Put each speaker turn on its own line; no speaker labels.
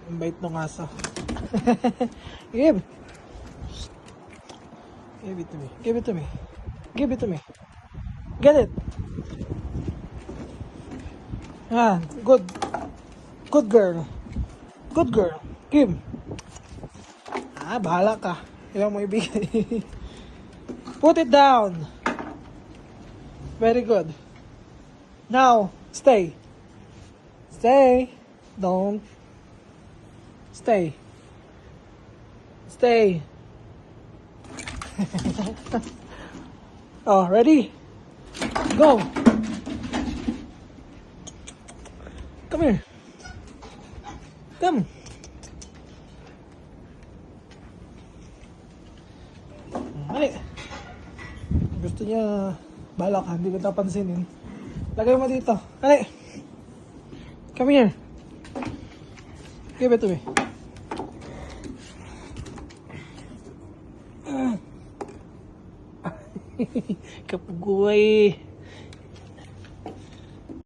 Ang bait ng aso. Give. Give it to me. Give it to me. Give it to me. Get it. Ah, good. Good girl. Good girl. Give. Ah, bahala ka. Ilang mo ibigay. Put it down. Very good. Now, stay. Stay. Don't. Stay. Stay. Oh, ready? Go. Come here. Come. Mali. Gusto niya balak, hindi ko tapansinin. Lagay mo dito. Mali. Come here. Give it to me. Kapugoy.